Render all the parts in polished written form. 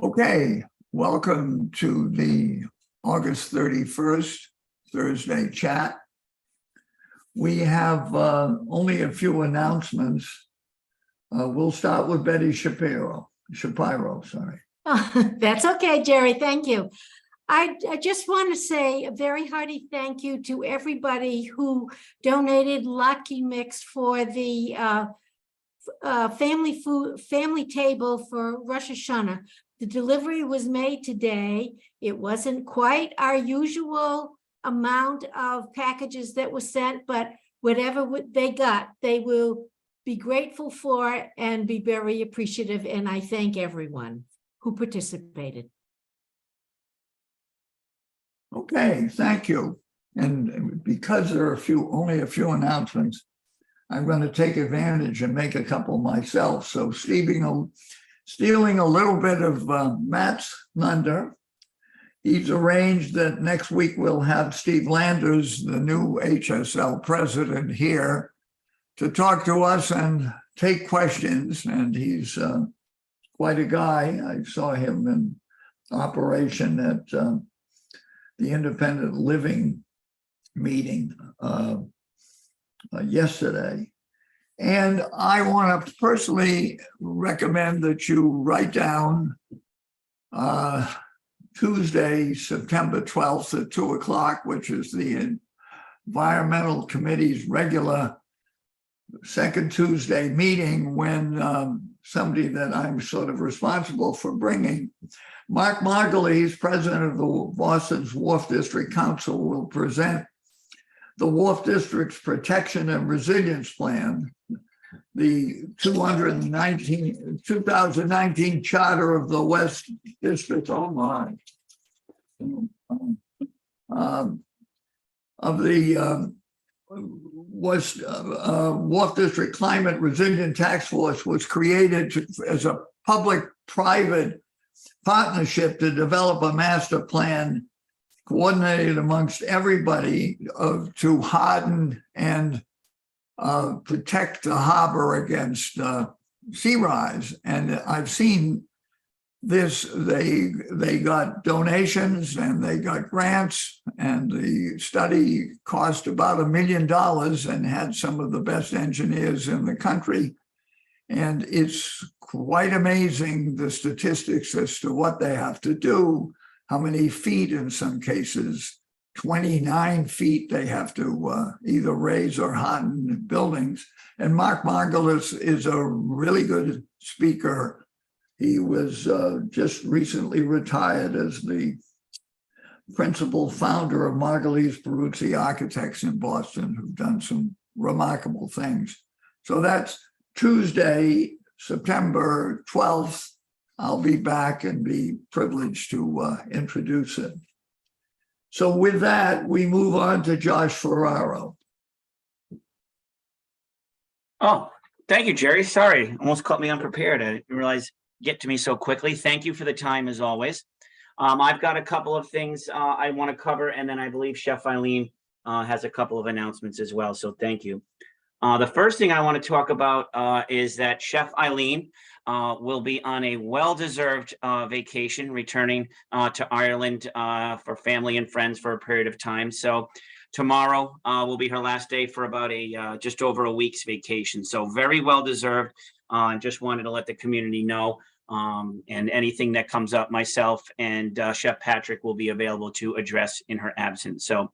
Okay, welcome to the August 31st Thursday chat. We have only a few announcements. We'll start with Betty Shapiro, sorry. Oh, that's okay, Jerry. Thank you. I just want to say a very hearty thank you to everybody who donated Lucky Mix for the family table for Rosh Hashanah. The delivery was made today. It wasn't quite our usual amount of packages that were sent, but whatever they got, they will be grateful for and be very appreciative. And I thank everyone who participated. Okay, thank you. And because there are only a few announcements, I'm going to take advantage and make a couple myself. So stealing a little bit of Matt's thunder, he's arranged that next week we'll have Steve Landers, the new HSL president, here to talk to us and take questions. And he's quite a guy. I saw him in operation at the Independent Living meeting yesterday. And I want to personally recommend that you write down Tuesday, September 12th at 2:00, which is the Environmental Committee's regular second Tuesday meeting, when somebody that I'm sort of responsible for bringing, Mark Margulies, president of the Boston's Wharf District Council, will present the Wharf District's Protection and Resilience Plan, the 2019 Charter of the West District, of the Wharf District Climate Resilient Task Force was created as a public-private partnership to develop a master plan coordinated amongst everybody to harden and protect the harbor against sea rise. And I've seen this, they got donations and they got grants, and the study cost about $1 million and had some of the best engineers in the country. And it's quite amazing, the statistics as to what they have to do, how many feet in some cases, 29 feet they have to either raise or harden buildings. And Mark Margulies is a really good speaker. He was just recently retired as the principal founder of Margulies Peruzzi Architects in Boston, who've done some remarkable things. So that's Tuesday, September 12th. I'll be back and be privileged to introduce it. So with that, we move on to Josh Ferraro. Oh, thank you, Jerry. Sorry, almost caught me unprepared. I didn't realize get to me so quickly. Thank you for the time, as always. I've got a couple of things I want to cover, and then I believe Chef Eileen has a couple of announcements as well, so thank you. The first thing I want to talk about is that Chef Eileen will be on a well-deserved vacation, returning to Ireland for family and friends for a period of time. So tomorrow will be her last day for about just over a week's vacation. So very well-deserved. Just wanted to let the community know, and anything that comes up, myself and Chef Patrick will be available to address in her absence. So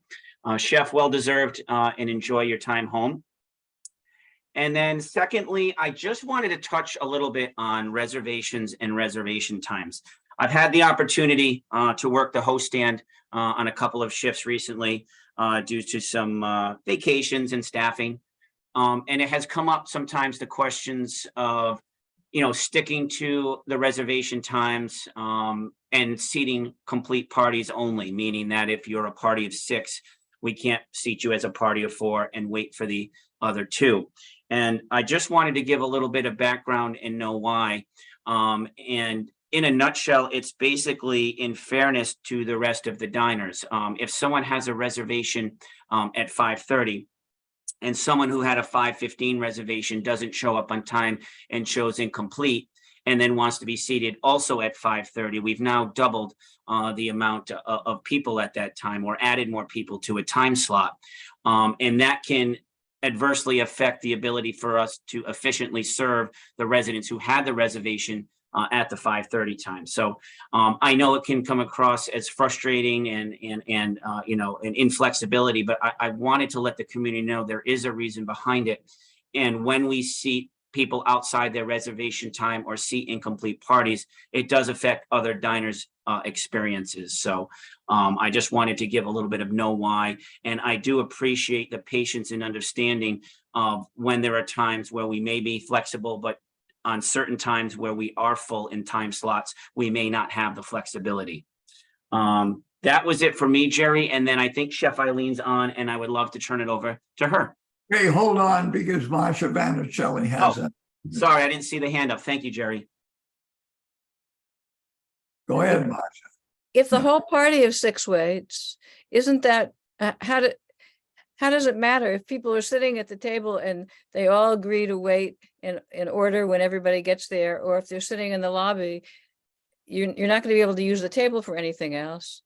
Chef, well-deserved, and enjoy your time home. And then secondly, I just wanted to touch a little bit on reservations and reservation times. I've had the opportunity to work the host stand on a couple of shifts recently due to some vacations and staffing. And it has come up sometimes, the questions of, sticking to the reservation times and seating complete parties only, meaning that if you're a party of 6, we can't seat you as a party of 4 and wait for the other 2. And I just wanted to give a little bit of background and know why. And in a nutshell, it's basically in fairness to the rest of the diners. If someone has a reservation at 5:30 and someone who had a 5:15 reservation doesn't show up on time and shows incomplete, and then wants to be seated also at 5:30. We've now doubled the amount of people at that time, or added more people to a time slot. And that can adversely affect the ability for us to efficiently serve the residents who had the reservation at the 5:30 time. So I know it can come across as frustrating and an inflexibility, but I wanted to let the community know there is a reason behind it. And when we seat people outside their reservation time or seat incomplete parties, it does affect other diners' experiences. So I just wanted to give a little bit of know why. And I do appreciate the patience and understanding of when there are times where we may be flexible, but on certain times where we are full in time slots, we may not have the flexibility. That was it for me, Jerry. And then I think Chef Eileen's on, and I would love to turn it over to her. Okay, hold on, because Marcia Vanicelli has it. Sorry, I didn't see the hand up. Thank you, Jerry. Go ahead, Marcia. If the whole party of 6 waits, isn't that, how does it matter if people are sitting at the table and they all agree to wait in order when everybody gets there, or if they're sitting in the lobby, you're not going to be able to use the table for anything else?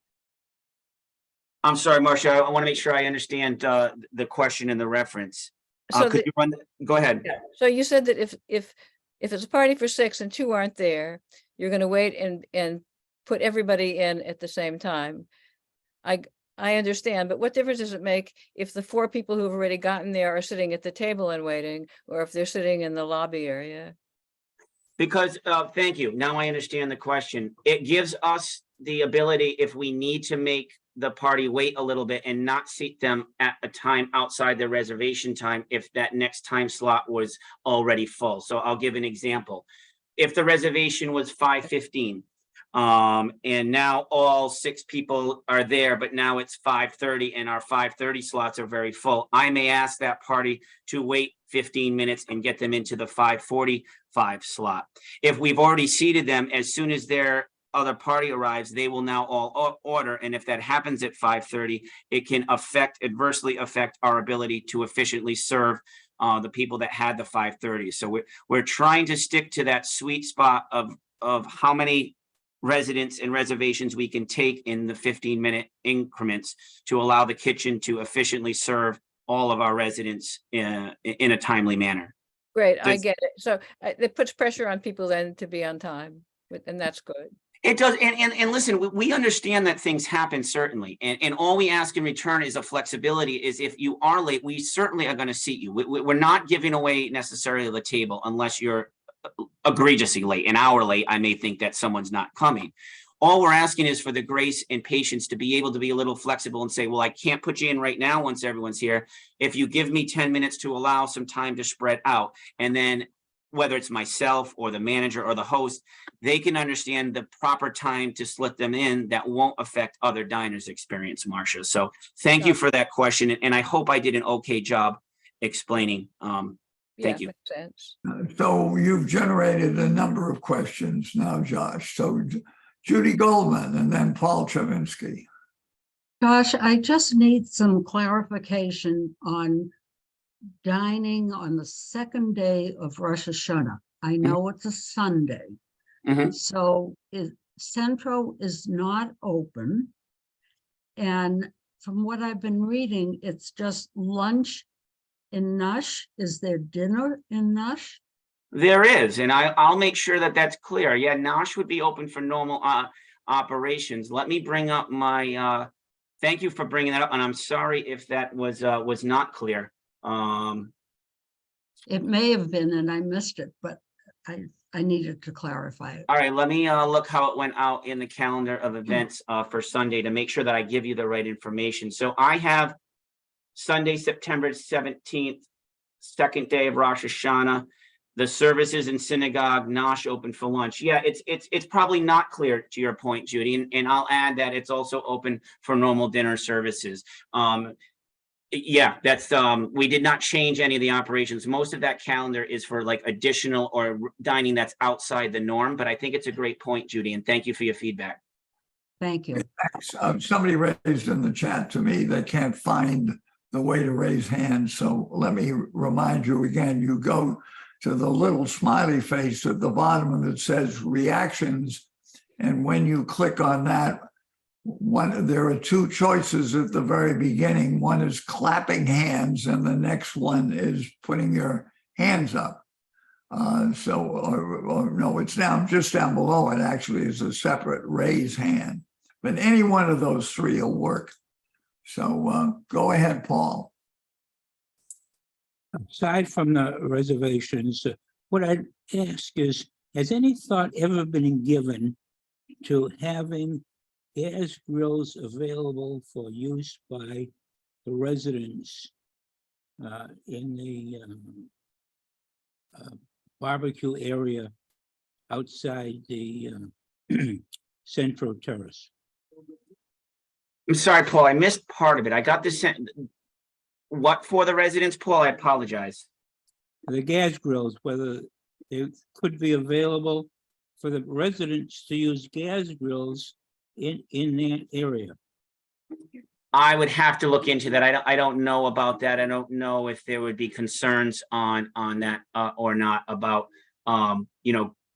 I'm sorry, Marcia. I want to make sure I understand the question and the reference. So Could you run? Go ahead. So you said that if it's a party for 6 and 2 aren't there, you're going to wait and put everybody in at the same time. I understand, but what difference does it make if the 4 people who've already gotten there are sitting at the table and waiting, or if they're sitting in the lobby area? Because, thank you. Now I understand the question. It gives us the ability, if we need to make the party wait a little bit and not seat them at a time outside their reservation time, if that next time slot was already full. So I'll give an example. If the reservation was 5:15, and now all 6 people are there, but now it's 5:30 and our 5:30 slots are very full, I may ask that party to wait 15 minutes and get them into the 5:45 slot. If we've already seated them, as soon as their other party arrives, they will now all order. And if that happens at 5:30, it can adversely affect our ability to efficiently serve the people that had the 5:30. So we're trying to stick to that sweet spot of how many residents and reservations we can take in the 15-minute increments to allow the kitchen to efficiently serve all of our residents in a timely manner. Great, I get it. So it puts pressure on people then to be on time, and that's good. It does. And listen, we understand that things happen, certainly. And all we ask in return is a flexibility, is if you are late, we certainly are going to seat you. We're not giving away necessarily the table unless you're egregiously late. An hour late, I may think that someone's not coming. All we're asking is for the grace and patience to be able to be a little flexible and say, well, I can't put you in right now once everyone's here. If you give me 10 minutes to allow some time to spread out, and then whether it's myself or the manager or the host, they can understand the proper time to slip them in that won't affect other diners' experience, Marcia. So thank you for that question. And I hope I did an okay job explaining. Thank you. Makes sense. So you've generated a number of questions now, Josh. So Judy Goldman and then Paul Chavinsky. Josh, I just need some clarification on dining on the second day of Rosh Hashanah. I know it's a Sunday. Mhm. So Centro is not open. And from what I've been reading, it's just lunch in Nush. Is there dinner in Nush? There is, and I'll make sure that that's clear. Yeah, Nosh would be open for normal operations. Let me bring up my, thank you for bringing that up, and I'm sorry if that was not clear. It may have been and I missed it, but I needed to clarify it. All right, let me look how it went out in the calendar of events for Sunday to make sure that I give you the right information. So I have Sunday, September 17th, second day of Rosh Hashanah. The services in synagogue, Nosh open for lunch. Yeah, it's probably not clear to your point, Judy, and I'll add that it's also open for normal dinner services. Yeah, that's we did not change any of the operations. Most of that calendar is for like additional or dining that's outside the norm, but I think it's a great point, Judy, and thank you for your feedback. Thank you. Somebody raised in the chat to me they can't find the way to raise hands. So let me remind you again, you go to the little smiley face at the bottom that says reactions. And when you click on that, there are two choices at the very beginning. One is clapping hands, and the next one is putting your hands up. Or no, it's just down below it actually is a separate raise hand. But any one of those three will work. So go ahead, Paul. Aside from the reservations, what I'd ask is, has any thought ever been given to having gas grills available for use by the residents in the barbecue area outside the Central Terrace? I'm sorry, Paul, I missed part of it. I got this. What for the residents, Paul? I apologize. The gas grills, whether they could be available for the residents to use gas grills in that area. I would have to look into that. I don't know about that. I don't know if there would be concerns on that or not about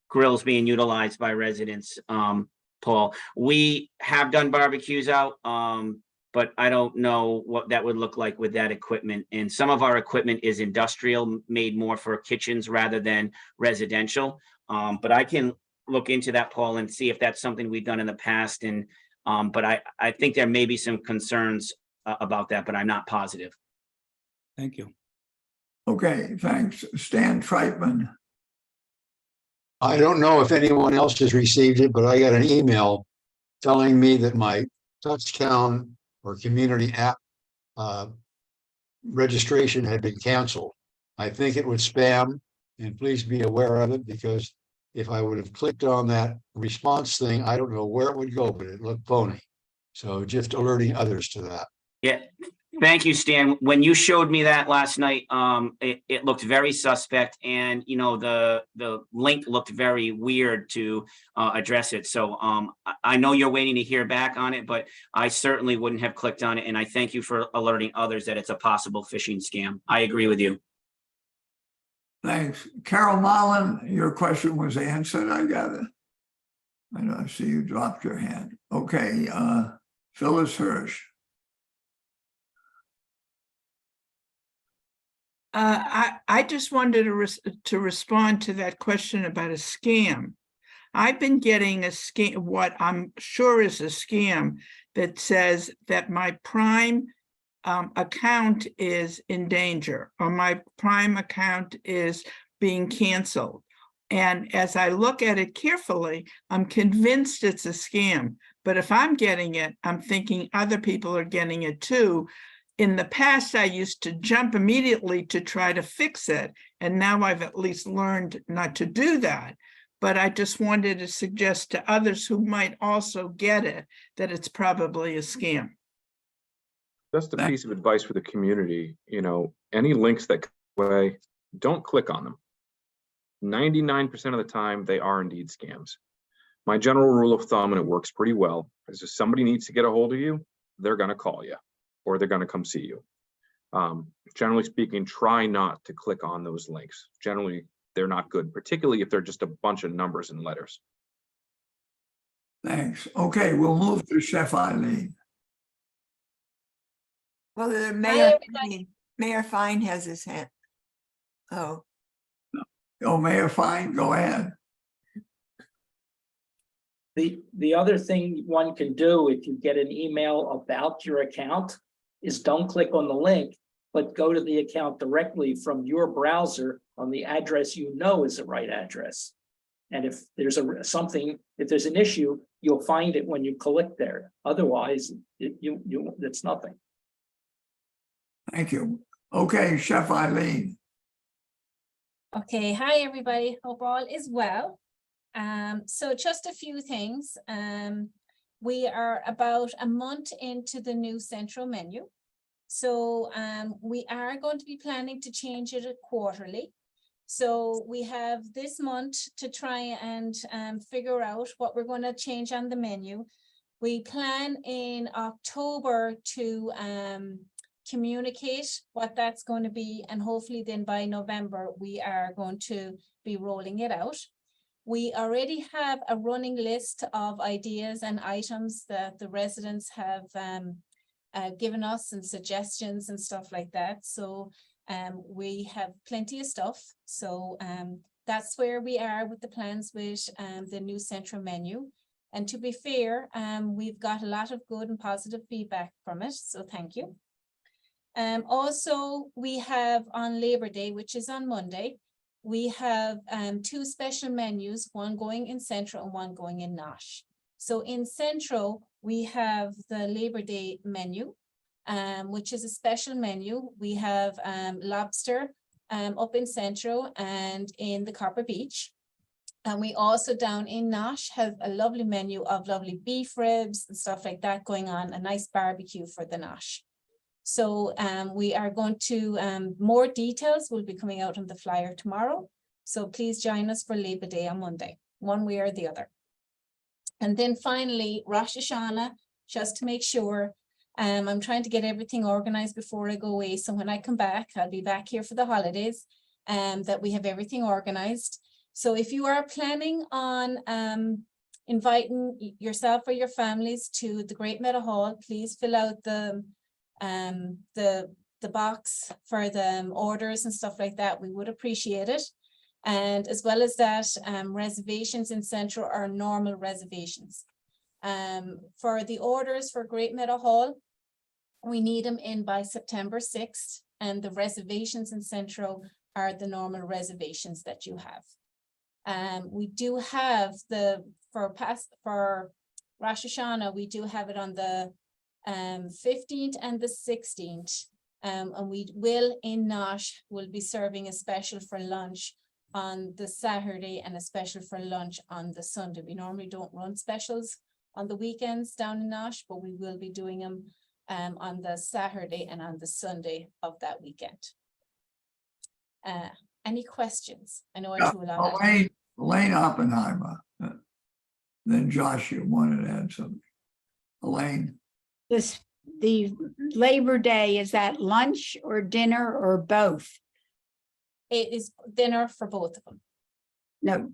grills being utilized by residents. Paul, we have done barbecues out, but I don't know what that would look like with that equipment. And some of our equipment is industrial, made more for kitchens rather than residential. But I can look into that, Paul, and see if that's something we've done in the past. And but I think there may be some concerns about that, but I'm not positive. Thank you. Okay, thanks. Stan Treitman. I don't know if anyone else has received it, but I got an email telling me that my Touchtown or community app registration had been canceled. I think it was spam, and please be aware of it, because if I would have clicked on that response thing, I don't know where it would go, but it looked phony. So just alerting others to that. Yeah. Thank you, Stan. When you showed me that last night, it looked very suspect, and the link looked very weird to address it. So I know you're waiting to hear back on it, but I certainly wouldn't have clicked on it. And I thank you for alerting others that it's a possible phishing scam. I agree with you. Thanks. Carol Mullen, your question was answered, I gather. I know, I see you dropped your hand. Okay, Phyllis Hirsch. I just wanted to respond to that question about a scam. I've been getting a scam, what I'm sure is a scam, that says that my Prime account is in danger, or my Prime account is being canceled. And as I look at it carefully, I'm convinced it's a scam. But if I'm getting it, I'm thinking other people are getting it too. In the past, I used to jump immediately to try to fix it, and now I've at least learned not to do that. But I just wanted to suggest to others who might also get it that it's probably a scam. That's the piece of advice for the community. Any links that come away, don't click on them. 99% of the time, they are indeed scams. My general rule of thumb, and it works pretty well, is if somebody needs to get a hold of you, they're going to call you, or they're going to come see you. Generally speaking, try not to click on those links. Generally, they're not good, particularly if they're just a bunch of numbers and letters. Thanks. Okay, we'll move to Chef Eileen. Well, the Hi, Mayor Fine has his hand. Oh. Oh, Mayor Fine, go ahead. The other thing one can do if you get an email about your account is don't click on the link, but go to the account directly from your browser on the address you know is the right address. And if there's if there's an issue, you'll find it when you click there. Otherwise, it's nothing. Thank you. Okay, Chef Eileen. Okay, hi everybody. Hope all is well. So just a few things. We are about a month into the new central menu. So we are going to be planning to change it quarterly. So we have this month to try and figure out what we're going to change on the menu. We plan in October to communicate what that's going to be, and hopefully then by November, we are going to be rolling it out. We already have a running list of ideas and items that the residents have given us and suggestions and stuff like that. So we have plenty of stuff. So that's where we are with the plans with the new central menu. And to be fair, we've got a lot of good and positive feedback from it. So thank you. Also, we have on Labor Day, which is on Monday, we have two special menus, one going in Central and one going in Nosh. So in Central, we have the Labor Day menu, which is a special menu. We have lobster up in Central and in the Copper Beach. And we also down in Nosh have a lovely menu of lovely beef ribs and stuff like that going on, a nice barbecue for the Nosh. So we are going to, more details will be coming out on the flyer tomorrow. So please join us for Labor Day on Monday, one way or the other. And then finally, Rosh Hashanah, just to make sure, I'm trying to get everything organized before I go away. So when I come back, I'll be back here for the holidays, that we have everything organized. So if you are planning on inviting yourself or your families to the Great Meadow Hall, please fill out the box for the orders and stuff like that. We would appreciate it. And as well as that, reservations in Central are normal reservations. For the orders for Great Meadow Hall, we need them in by September 6th, and the reservations in Central are the normal reservations that you have. We do have for Rosh Hashanah, we do have it on the 15th and the 16th. And we will in Nosh will be serving a special for lunch on the Saturday and a special for lunch on the Sunday. We normally don't run specials on the weekends down in Nosh, but we will be doing them on the Saturday and on the Sunday of that weekend. Any questions? I know I threw a lot at you. Elaine Oppenheimer. Then Josh, you wanted to add something. Elaine. The Labor Day, is that lunch or dinner or both? It is dinner for both of them. No.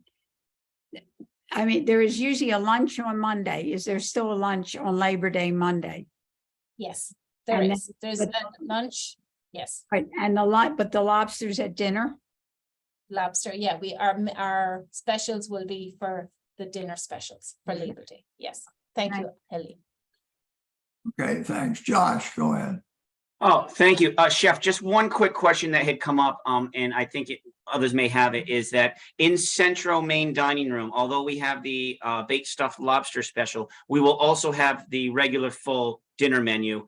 I mean, there is usually a lunch on Monday. Is there still a lunch on Labor Day Monday? Yes, there And is. There's a lunch. Yes. Right, and but the lobster's at dinner? Lobster, yeah, our specials will be for the dinner specials for Labor Day. Yes, thank you, Helene. Okay, thanks. Josh, go ahead. Oh, thank you. Chef, just one quick question that had come up, and I think others may have it, is that in Central Main Dining Room, although we have the baked stuffed lobster special, we will also have the regular full dinner menu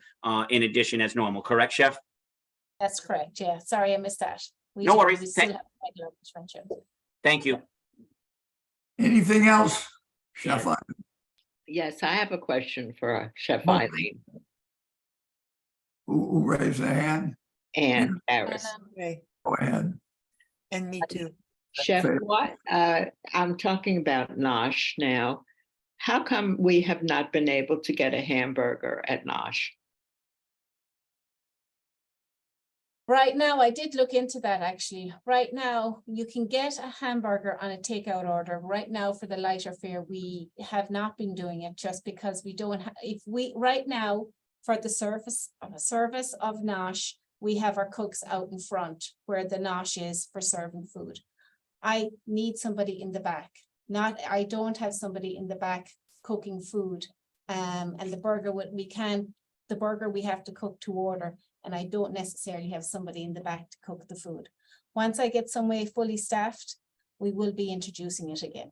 in addition as normal, correct, Chef? That's correct, yeah. Sorry, I missed that. No worries. We still have regular lunch. Thank you. Anything else? Chef Eileen? Yes, I have a question for Chef Okay. Eileen Who raised their hand? and Harris. Okay, Go ahead. and me too. Chef, Fair. what, I'm talking about Nosh now. How come we have not been able to get a hamburger at Nosh? Right now, I did look into that actually. Right now, you can get a hamburger on a takeout order. Right now for the lighter fare, we have not been doing it just because we don't have, right now for the service of Nosh, we have our cooks out in front where the Nosh is for serving food. I need somebody in the back. I don't have somebody in the back cooking food. And the burger, we have to cook to order. And I don't necessarily have somebody in the back to cook the food. Once I get somewhere fully staffed, we will be introducing it again.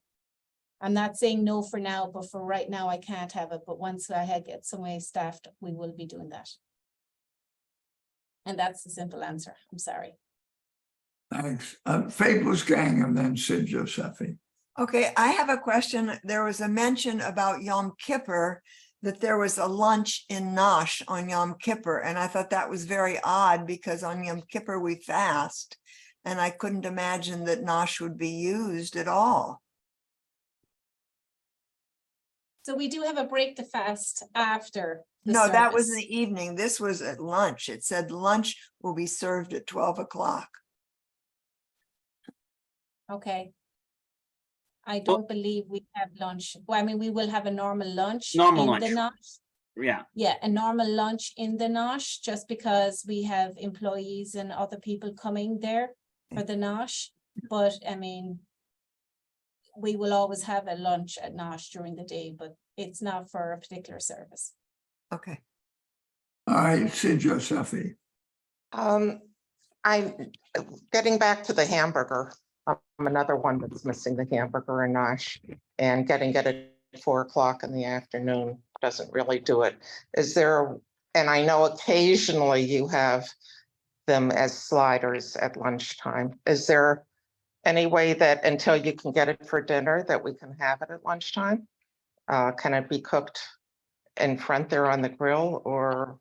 I'm not saying no for now, but for right now, I can't have it. But once I get somewhere staffed, we will be doing that. And that's the simple answer. I'm sorry. Thanks. Fabulous Gang and then Sid Josephi. Okay, I have a question. There was a mention about Yom Kippur, that there was a lunch in Nosh on Yom Kippur. And I thought that was very odd because on Yom Kippur we fast. And I couldn't imagine that Nosh would be used at all. So we do have a break to fast after. the No, that was in service. the evening. This was at lunch. It said lunch will be served at 12 o'clock. Okay. I don't believe we have lunch. Well, I mean, we will have a normal lunch. Normal in the lunch. Nosh. Yeah, Yeah, a normal lunch in the Nosh, just because we have employees and other people coming there for the Nosh. But I mean, we will always have a lunch at Nosh during the day, but it's not for a particular service. Okay. All right, Sid Josephi. I'm getting back to the hamburger. I'm another one that's missing the hamburger and Nosh, and getting it at 4 o'clock in the afternoon doesn't really do it. Is there, and I know occasionally you have them as sliders at lunchtime. Is there any way that until you can get it for dinner that we can have it at lunchtime? Can it be cooked in front there on the grill or?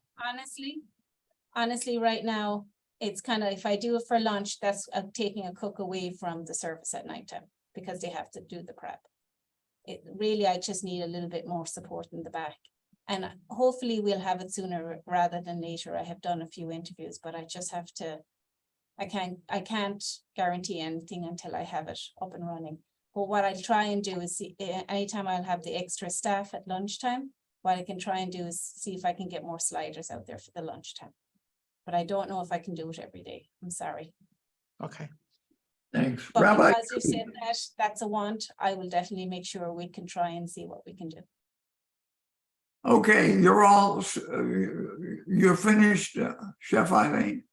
Honestly, right now, it's kind of, if I do it for lunch, that's taking a cook away from the service at nighttime because they have to do the prep. It really, I just need a little bit more support in the back. And hopefully we'll have it sooner rather than later. I have done a few interviews, but I just have to, I can't guarantee anything until I have it up and running. But what I'll try and do is see, anytime I'll have the extra staff at lunchtime, what I can try and do is see if I can get more sliders out there for the lunchtime. But I don't know if I can do it every day. I'm sorry. Okay. Thanks. But Rabbi, because you said that, that's a want, I will definitely make sure we can try and see what we can do. okay, you're finished, Chef Eileen.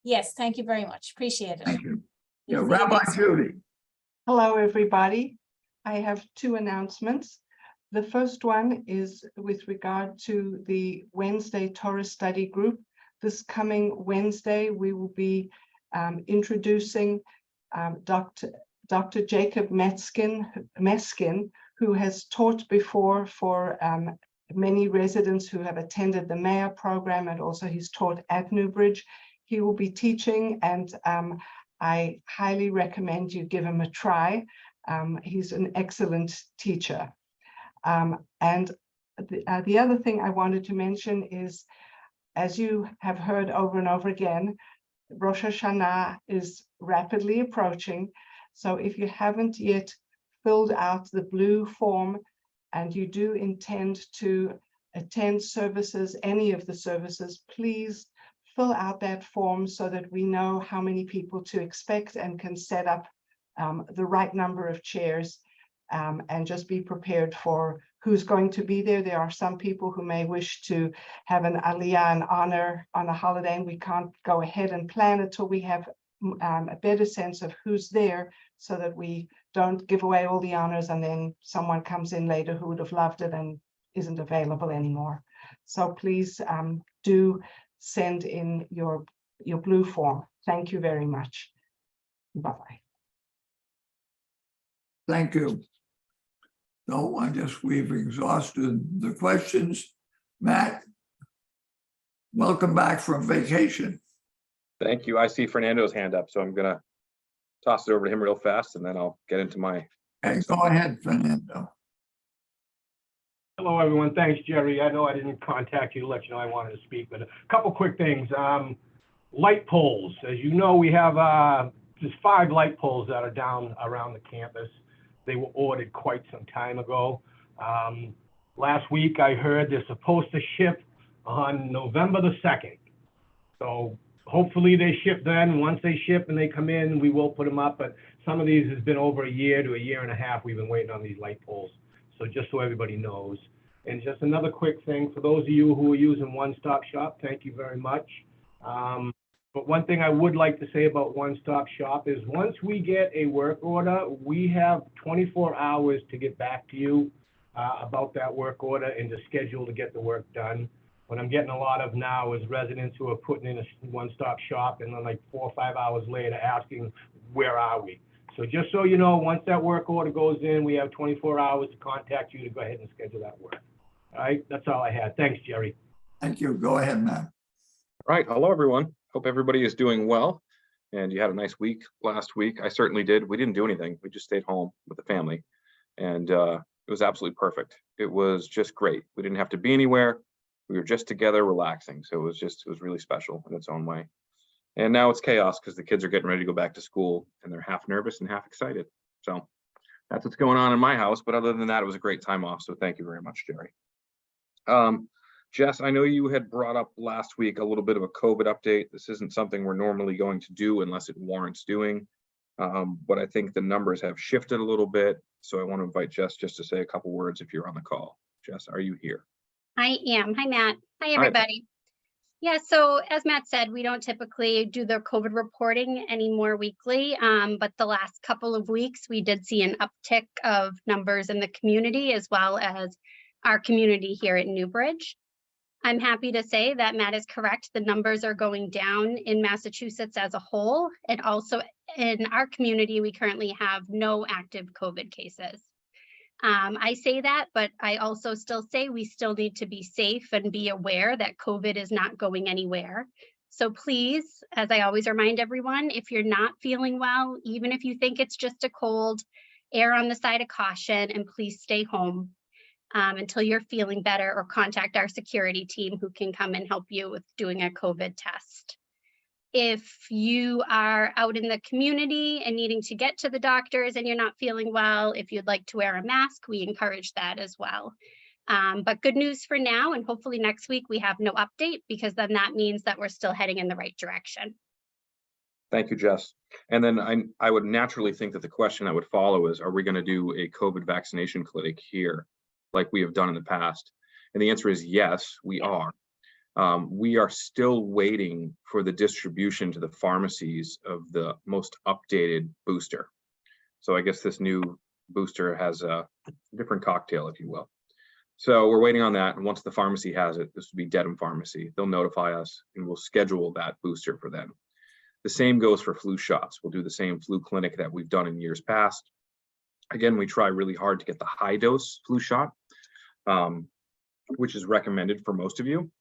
Yes, thank you very much. Appreciate it. Thank you. Yeah, See you Rabbi next week. Judy. Hello, everybody. I have two announcements. The first one is with regard to the Wednesday Torah Study Group. This coming Wednesday, we will be introducing Dr. Jacob Meskin, who has taught before for many residents who have attended the Mayor program, and also he's taught at Newbridge. He will be teaching, and I highly recommend you give him a try. He's an excellent teacher. And the other thing I wanted to mention is, as you have heard over and over again, Rosh Hashanah is rapidly approaching. So if you haven't yet filled out the blue form and you do intend to attend services, any of the services, please fill out that form so that we know how many people to expect and can set up the right number of chairs, and just be prepared for who's going to be there. There are some people who may wish to have an aliyah, an honor on a holiday, and we can't go ahead and plan until we have a better sense of who's there, so that we don't give away all the honors and then someone comes in later who would have loved it and isn't available anymore. So please do send in your blue form. Thank you very much. Bye-bye. Thank you. So we've exhausted the questions. Matt, welcome back from vacation. Thank you. I see Fernando's hand up, so I'm gonna toss it over to him real fast and then I'll get into my. Okay, go ahead, Fernando. Hello, everyone. Thanks, Jerry. I know I didn't contact you to let you know I wanted to speak, but a couple quick things. Light poles. As you know, we have just 5 light poles that are down around the campus. They were ordered quite some time ago. Last week, I heard they're supposed to ship on November the 2nd. So hopefully they ship then. Once they ship and they come in, we will put them up. But some of these has been over a year to a year and a half. We've been waiting on these light poles. So just so everybody knows. And just another quick thing, for those of you who are using One Stop Shop, thank you very much. But one thing I would like to say about One Stop Shop is once we get a work order, we have 24 hours to get back to you about that work order and to schedule to get the work done. What I'm getting a lot of now is residents who are putting in a One Stop Shop and then like 4 or 5 hours later asking, where are we? So just so you know, once that work order goes in, we have 24 hours to contact you to go ahead and schedule that work. All right, that's all I had. Thanks, Jerry. Thank you. Go ahead, Matt. All right, hello, everyone. Hope everybody is doing well. And you had a nice week last week. I certainly did. We didn't do anything. We just stayed home with the family. And It was absolutely perfect. It was just great. We didn't have to be anywhere. We were just together relaxing. So it was really special in its own way. And now it's chaos because the kids are getting ready to go back to school and they're half nervous and half excited. So that's what's going on in my house. But other than that, it was a great time off. So thank you very much, Jerry. Jess, I know you had brought up last week a little bit of a COVID update. This isn't something we're normally going to do unless it warrants doing. But I think the numbers have shifted a little bit. So I want to invite Jess just to say a couple words if you're on the call. Jess, are you here? I am. Hi, Matt. Hi, everybody. Yeah, so as Matt said, we don't typically do the COVID reporting anymore weekly, but the last couple of weeks, we did see an uptick of numbers in the community as well as our community here at Newbridge. I'm happy to say that Matt is correct. The numbers are going down in Massachusetts as a whole, and also in our community, we currently have no active COVID cases. I say that, but I also still say we still need to be safe and be aware that COVID is not going anywhere. So please, as I always remind everyone, if you're not feeling well, even if you think it's just a cold, err on the side of caution and please stay home until you're feeling better, or contact our security team who can come and help you with doing a COVID test. If you are out in the community and needing to get to the doctors and you're not feeling well, if you'd like to wear a mask, we encourage that as well. But good news for now, and hopefully next week we have no update, because then that means that we're still heading in the right direction. Thank you, Jess. And then I would naturally think that the question that would follow is, are we going to do a COVID vaccination clinic here like we have done in the past? And the answer is yes, we are. We are still waiting for the distribution to the pharmacies of the most updated booster. So I guess this new booster has a different cocktail, if you will. So we're waiting on that. And once the pharmacy has it, this will be Dedham Pharmacy. They'll notify us and we'll schedule that booster for them. The same goes for flu shots. We'll do the same flu clinic that we've done in years past. Again, we try really hard to get the high dose flu shot, which is recommended for most of you.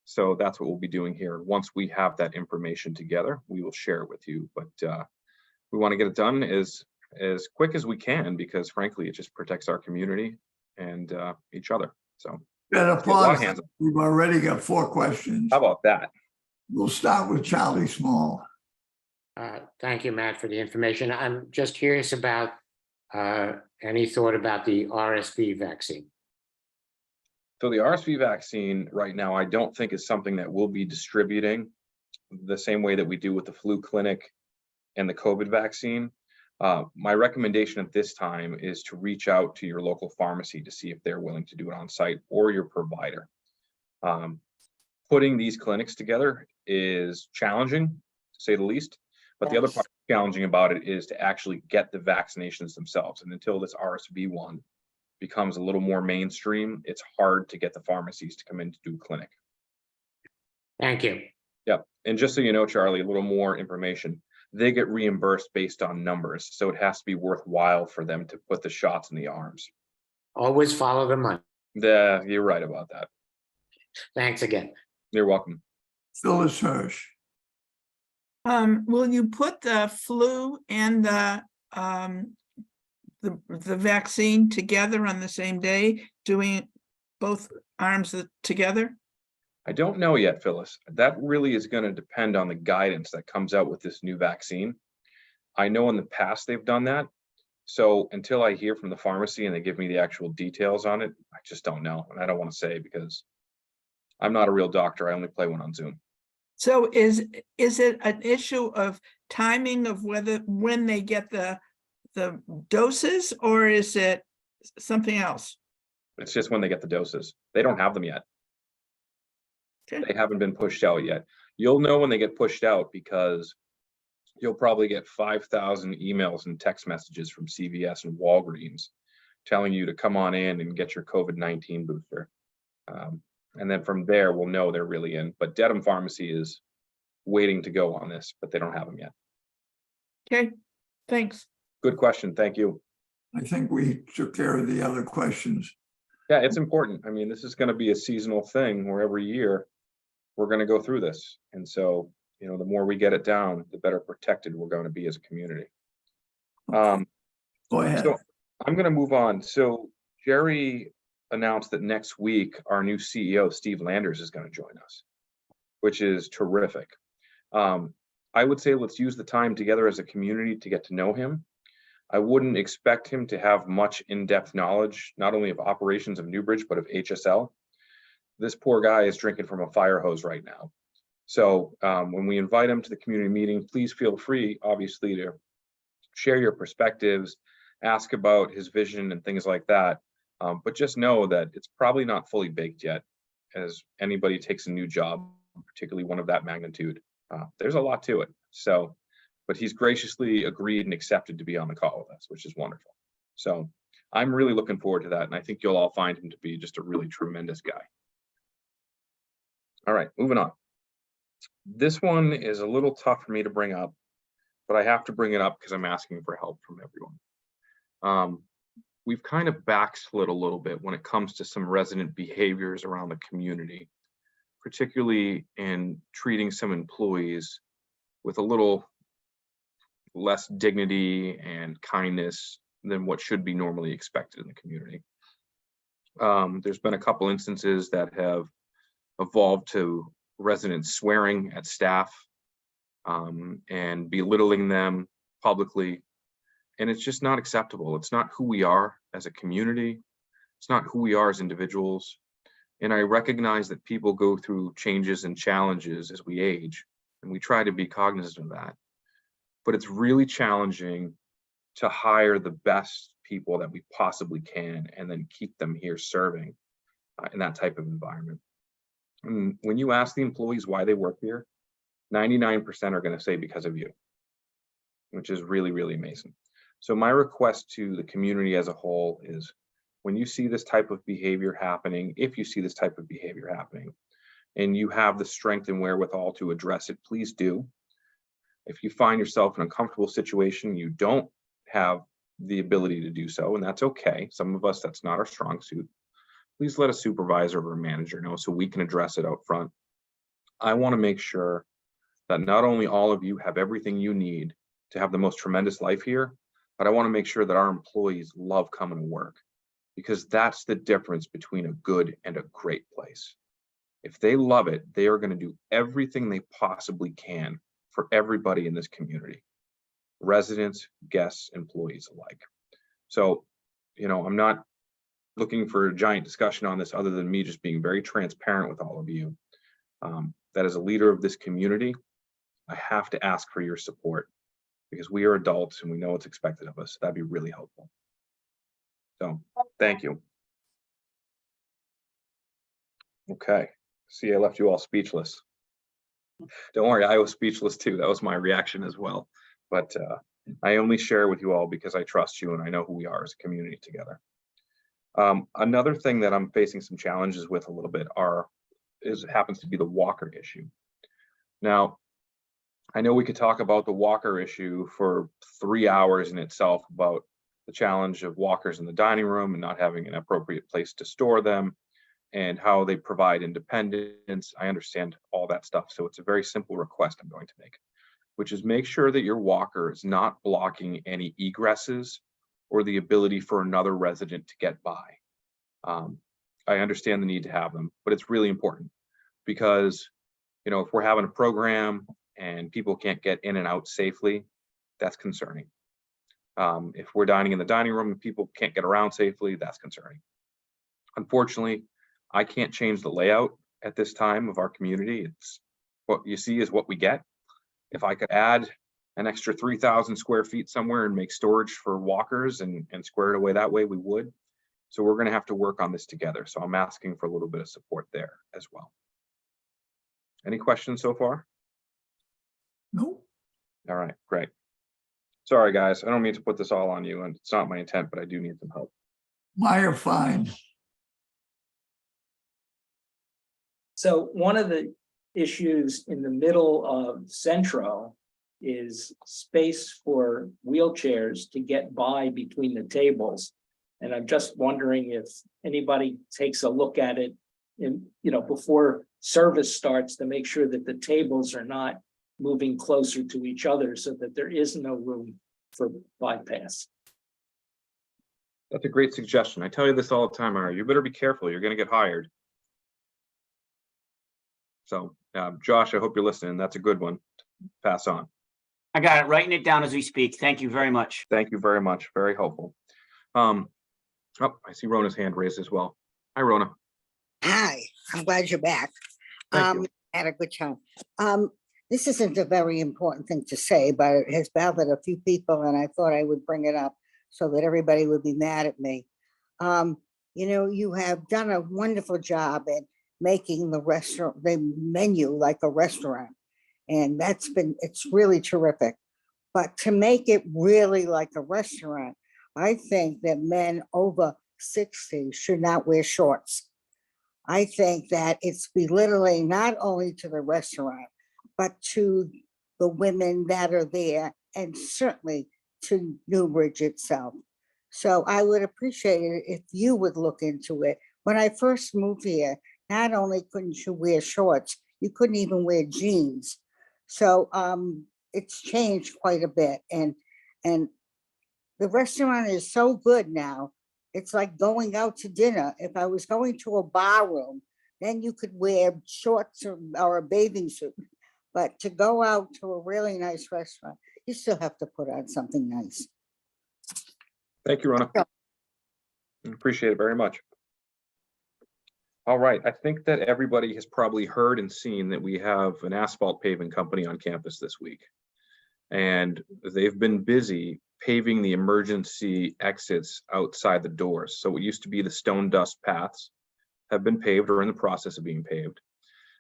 So that's what we'll be doing here. Once we have that information together, we will share it with you. But we want to get it done as quick as we can, because frankly, it just protects our community and each other. So Better let's get a lot of pause. hands up. We've already got 4 questions. How about that? We'll start with Charlie Small. Thank you, Matt, for the information. I'm just curious about any thought about the RSV vaccine. So the RSV vaccine right now, I don't think is something that we'll be distributing the same way that we do with the flu clinic and the COVID vaccine. My recommendation at this time is to reach out to your local pharmacy to see if they're willing to do it on site, or your provider. Putting these clinics together is challenging, to say the least, but the other part challenging about it is to actually get the vaccinations themselves. And until this RSV one becomes a little more mainstream, it's hard to get the pharmacies to come in to do clinic. Thank you. Yep. And just so you know, Charlie, a little more information. They get reimbursed based on numbers. So it has to be worthwhile for them to put the shots in the arms. Always follow the money. You're right about that. Thanks again. You're welcome. Phyllis Hirsch. Will you put the flu and the vaccine together on the same day, doing both arms together? I don't know yet, Phyllis. That really is going to depend on the guidance that comes out with this new vaccine. I know in the past they've done that. So until I hear from the pharmacy and they give me the actual details on it, I just don't know. And I don't want to say, because I'm not a real doctor. I only play one on Zoom. So is it an issue of timing of when they get the doses, or is it something else? It's just when they get the doses. They don't have them yet. Okay. They haven't been pushed out yet. You'll know when they get pushed out, because you'll probably get 5,000 emails and text messages from CVS and Walgreens telling you to come on in and get your COVID-19 booster. And then from there, we'll know they're really in. But Dedham Pharmacy is waiting to go on this, but they don't have them yet. Okay, thanks. Good question. Thank you. I think we took care of the other questions. Yeah, it's important. I mean, this is going to be a seasonal thing where every year we're going to go through this. And so, you know, the more we get it down, the better protected we're going to be as a community. Go ahead. So I'm going to move on. So Jerry announced that next week, our new CEO, Steve Landers, is going to join us, which is terrific. I would say let's use the time together as a community to get to know him. I wouldn't expect him to have much in-depth knowledge, not only of operations of Newbridge, but of HSL. This poor guy is drinking from a fire hose right now. So when we invite him to the community meeting, please feel free, obviously, to share your perspectives, ask about his vision and things like that. But just know that it's probably not fully baked yet, as anybody takes a new job, particularly one of that magnitude. There's a lot to it. So, but he's graciously agreed and accepted to be on the call with us, which is wonderful. So I'm really looking forward to that. And I think you'll all find him to be just a really tremendous guy. All right, moving on. This one is a little tough for me to bring up, but I have to bring it up because I'm asking for help from everyone. We've kind of backslid a little bit when it comes to some resident behaviors around the community, particularly in treating some employees with a little less dignity and kindness than what should be normally expected in the community. There's been a couple instances that have evolved to residents swearing at staff and belittling them publicly. And it's just not acceptable. It's not who we are as a community. It's not who we are as individuals. And I recognize that people go through changes and challenges as we age, and we try to be cognizant of that. But it's really challenging to hire the best people that we possibly can and then keep them here serving in that type of environment. And when you ask the employees why they work here, 99% are going to say because of you, which is really, really amazing. So my request to the community as a whole is, when you see this type of behavior happening, if you see this type of behavior happening, and you have the strength and wherewithal to address it, please do. If you find yourself in an uncomfortable situation, you don't have the ability to do so, and that's okay. Some of us, that's not our strong suit. Please let a supervisor or a manager know so we can address it out front. I want to make sure that not only all of you have everything you need to have the most tremendous life here, but I want to make sure that our employees love coming to work, because that's the difference between a good and a great place. If they love it, they are going to do everything they possibly can for everybody in this community, residents, guests, employees alike. So, you know, I'm not looking for a giant discussion on this other than me just being very transparent with all of you. That as a leader of this community, I have to ask for your support, because we are adults and we know what's expected of us. That'd be really helpful. So thank you. Okay, see, I left you all speechless. Don't worry, I was speechless too. That was my reaction as well. But I only share with you all because I trust you and I know who we are as a community together. Another thing that I'm facing some challenges with a little bit happens to be the walker issue. Now, I know we could talk about the walker issue for 3 hours in itself, about the challenge of walkers in the dining room and not having an appropriate place to store them and how they provide independence. I understand all that stuff. So it's a very simple request I'm going to make, which is make sure that your walker is not blocking any egresses or the ability for another resident to get by. I understand the need to have them, but it's really important because, you know, if we're having a program and people can't get in and out safely, that's concerning. If we're dining in the dining room and people can't get around safely, that's concerning. Unfortunately, I can't change the layout at this time of our community. It's what you see is what we get. If I could add an extra 3,000 square feet somewhere and make storage for walkers and square it away that way, we would. So we're going to have to work on this together. So I'm asking for a little bit of support there as well. Any questions so far? No. All right, great. Sorry, guys. I don't mean to put this all on you, and it's not my intent, but I do need some help. You're fine. So one of the issues in the middle of Centro is space for wheelchairs to get by between the tables. And I'm just wondering if anybody takes a look at it before service starts, to make sure that the tables are not moving closer to each other so that there is no room for bypass. That's a great suggestion. I tell you this all the time, Ira. You better be careful. You're going to get hired. So, Josh, I hope you're listening. That's a good one. Pass on. I got it, writing it down as we speak. Thank you very much. Thank you very much. Very helpful. Oh, I see Rona's hand raised as well. Hi, Rona. Hi, I'm glad you're back. Thank you. Had a good time. This isn't a very important thing to say, but it has bothered a few people, and I thought I would bring it up so that everybody would be mad at me. You know, you have done a wonderful job at making the menu like a restaurant. And it's really terrific. But to make it really like a restaurant, I think that men over 60 should not wear shorts. I think that it's belittling not only to the restaurant, but to the women that are there, and certainly to Newbridge itself. So I would appreciate it if you would look into it. When I first moved here, not only couldn't you wear shorts, you couldn't even wear jeans. So it's changed quite a bit, and the restaurant is so good now. It's like going out to dinner. If I was going to a bar room, then you could wear shorts or a bathing suit. But to go out to a really nice restaurant, you still have to put on something nice. Thank you, Rona. Appreciate it very much. All right, I think that everybody has probably heard and seen that we have an asphalt paving company on campus this week. And they've been busy paving the emergency exits outside the doors. So what used to be the stone dust paths have been paved or in the process of being paved.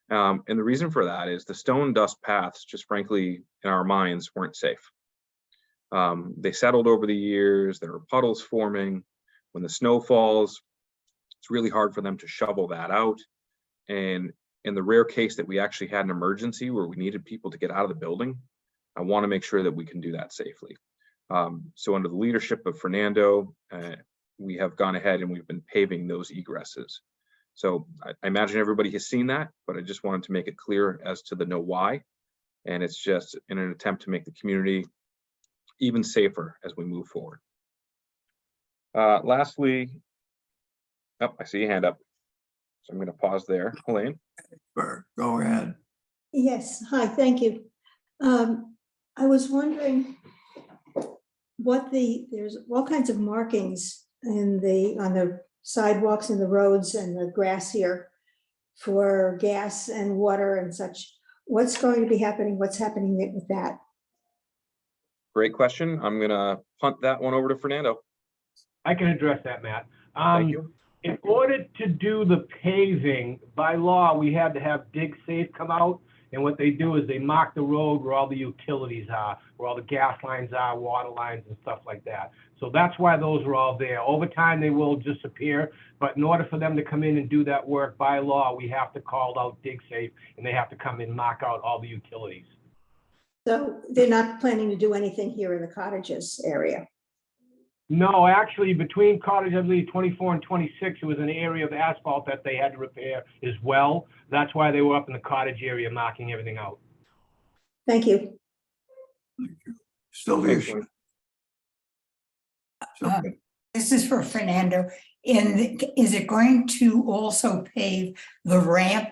And the reason for that is the stone dust paths, just frankly, in our minds, weren't safe. They settled over the years, there were puddles forming. When the snow falls, it's really hard for them to shovel that out. And in the rare case that we actually had an emergency where we needed people to get out of the building, I want to make sure that we can do that safely. So under the leadership of Fernando, we have gone ahead and we've been paving those egresses. So I imagine everybody has seen that, but I just wanted to make it clear as to the know why. And it's just in an attempt to make the community even safer as we move forward. Lastly, oh, I see a hand up. So I'm going to pause there. Elaine. Go ahead. Yes, hi, thank you. I was wondering there's all kinds of markings on the sidewalks and the roads and the grass here for gas and water and such. What's going to be happening? What's happening with that? Great question. I'm going to punt that one over to Fernando. I can address that, Matt. Thank you. In order to do the paving, by law, we had to have DigSafe come out. And what they do is they mark the road where all the utilities are, where all the gas lines are, water lines and stuff like that. So that's why those are all there. Over time, they will disappear. But in order for them to come in and do that work by law, we have to call out DigSafe, and they have to come in and mark out all the utilities. So they're not planning to do anything here in the cottages area? No, actually, between cottage, I believe 24 and 26, it was an area of asphalt that they had to repair as well. That's why they were up in the cottage area marking everything out. Thank you. Still the issue. This is for Fernando. Is it going to also pave the ramp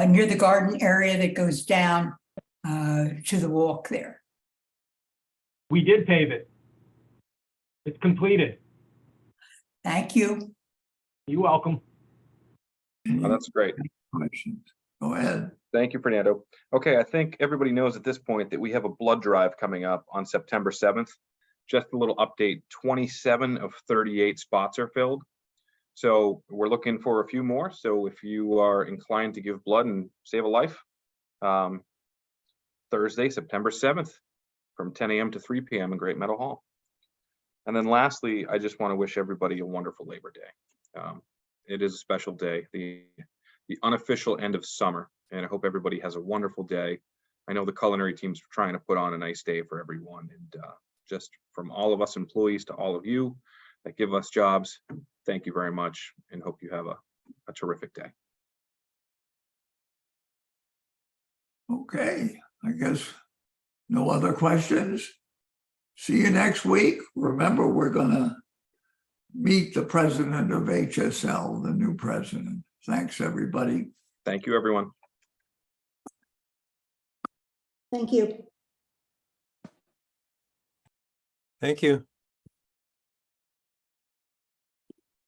near the garden area that goes down to the walk there? We did pave it. It's completed. Thank you. You're welcome. Oh, that's great. Questions? Go ahead. Thank you, Fernando. Okay, I think everybody knows at this point that we have a blood drive coming up on September 7th. Just a little update, 27 of 38 spots are filled. So we're looking for a few more. So if you are inclined to give blood and save a life, Thursday, September 7th from 10 a.m. to 3 p.m. in Great Meadow Hall. And then lastly, I just want to wish everybody a wonderful Labor Day. It is a special day, the unofficial end of summer, and I hope everybody has a wonderful day. I know the culinary team's trying to put on a nice day for everyone, and just from all of us employees to all of you that give us jobs, thank you very much, and hope you have a terrific day. Okay, I guess no other questions. See you next week. Remember, we're gonna meet the president of HSL, the new president. Thanks, everybody. Thank you, everyone. Thank you. Thank you.